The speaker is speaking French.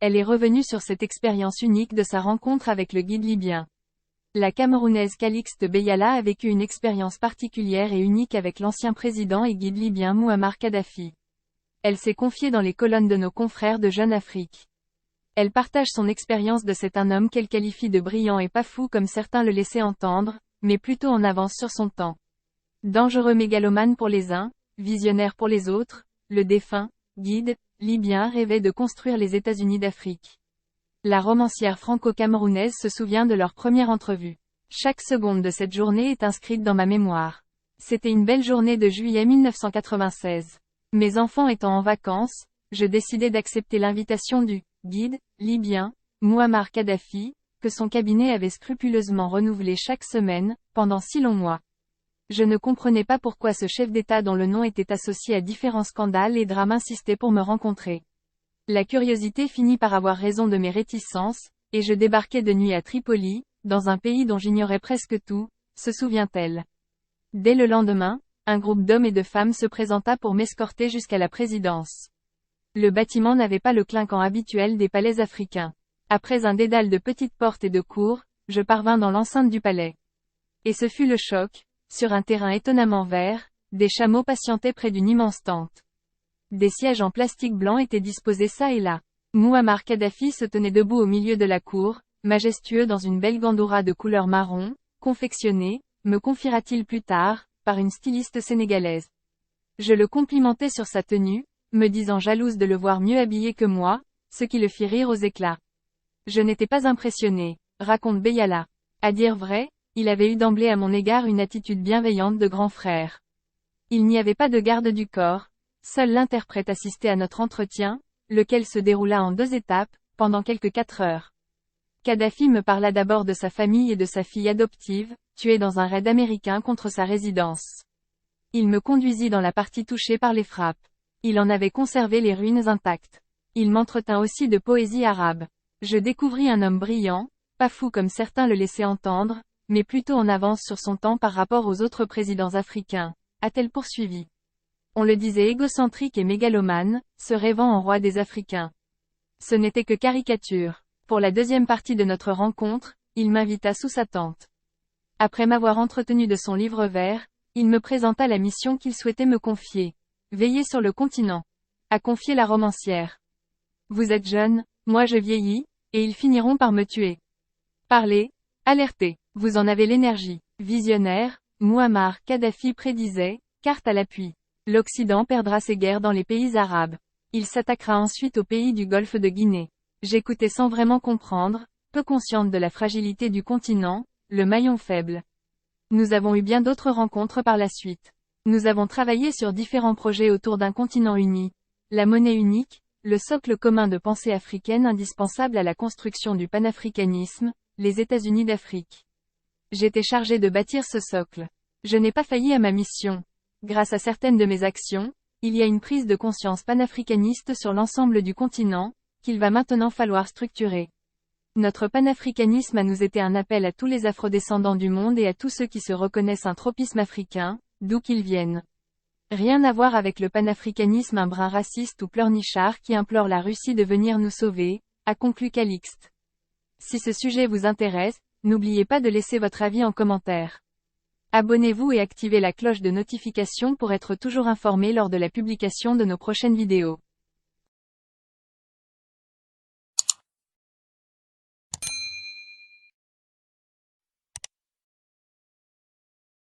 Elle est revenue sur cette expérience unique de sa rencontre avec le guide libyen. La Camerounaise Calixte Beyala a vécu une expérience particulière et unique avec l'ancien président et guide libyen Mouammar Kadhafi. Elle s'est confiée dans les colonnes de nos confrères de Jeune Afrique. Elle partage son expérience de c'est un homme qu'elle qualifie de brillant et pas fou comme certains le laissaient entendre, mais plutôt en avance sur son temps. Dangereux mégalomane pour les uns, visionnaire pour les autres, le défunt guide libyen rêvait de construire les États-Unis d'Afrique. La romancière franco-camerounaise se souvient de leur première entrevue. Chaque seconde de cette journée est inscrite dans ma mémoire. C'était une belle journée de juillet 1996. Mes enfants étant en vacances, je décidai d'accepter l'invitation du guide libyen, Mouammar Kadhafi, que son cabinet avait scrupuleusement renouvelé chaque semaine, pendant 6 longs mois. Je ne comprenais pas pourquoi ce chef d'État dont le nom était associé à différents scandales et drames insistait pour me rencontrer. La curiosité finit par avoir raison de mes réticences, et je débarquai de nuit à Tripoli, dans un pays dont j'ignorais presque tout, se souvient-elle. Dès le lendemain, un groupe d'hommes et de femmes se présenta pour m'escorter jusqu'à la présidence. Le bâtiment n'avait pas le clinquant habituel des palais africains. Après un dédale de petites portes et de cours, je parvins dans l'enceinte du palais. Et ce fut le choc. Sur un terrain étonnamment vert, des chameaux patientaient près d'une immense tente. Des sièges en plastique blanc étaient disposés çà et là. Mouammar Kadhafi se tenait debout au milieu de la cour, majestueux dans une belle gandoura de couleur marron, confectionnée, me confiera-t-il plus tard, par une styliste sénégalaise. Je le complimentais sur sa tenue, me disant jalouse de le voir mieux habillé que moi, ce qui le fit rire aux éclats. Je n'étais pas impressionné, raconte Beyala. À dire vrai, il avait eu d'emblée à mon égard une attitude bienveillante de grand frère. Il n'y avait pas de garde du corps, seul l'interprète assistait à notre entretien, lequel se déroula en 2 étapes, pendant quelques 4 heures. Kadhafi me parla d'abord de sa famille et de sa fille adoptive, tuée dans un raid américain contre sa résidence. Il me conduisit dans la partie touchée par les frappes. Il en avait conservé les ruines intactes. Il m'entretint aussi de poésie arabe. Je découvris un homme brillant, pas fou comme certains le laissaient entendre, mais plutôt en avance sur son temps par rapport aux autres présidents africains, a-t-elle poursuivi. On le disait égocentrique et mégalomane, se rêvant en roi des Africains. Ce n'était que caricature. Pour la deuxième partie de notre rencontre, il m'invita sous sa tente. Après m'avoir entretenu de son livre vert, il me présenta la mission qu'il souhaitait me confier. Veiller sur le continent. A confié la romancière. Vous êtes jeune, moi je vieillis, et ils finiront par me tuer. Parlez, alertez. Vous en avez l'énergie. Visionnaire, Mouammar Kadhafi prédisait, carte à l'appui. L'Occident perdra ses guerres dans les pays arabes. Il s'attaquera ensuite aux pays du golfe de Guinée. J'écoutais sans vraiment comprendre, peu consciente de la fragilité du continent, le maillon faible. Nous avons eu bien d'autres rencontres par la suite. Nous avons travaillé sur différents projets autour d'un continent uni. La monnaie unique, le socle commun de pensée africaine indispensable à la construction du panafricanisme, les États-Unis d'Afrique. J'étais chargé de bâtir ce socle. Je n'ai pas failli à ma mission. Grâce à certaines de mes actions, il y a une prise de conscience panafricaniste sur l'ensemble du continent, qu'il va maintenant falloir structurer. Notre panafricanisme a nous été un appel à tous les afrodescendants du monde et à tous ceux qui se reconnaissent un tropisme africain, d'où qu'ils viennent. Rien à voir avec le panafricanisme un brin raciste ou pleurnichard qui implore la Russie de venir nous sauver, a conclu Calixte. Si ce sujet vous intéresse, n'oubliez pas de laisser votre avis en commentaire. Abonnez-vous et activez la cloche de notification pour être toujours informé lors de la publication de nos prochaines vidéos.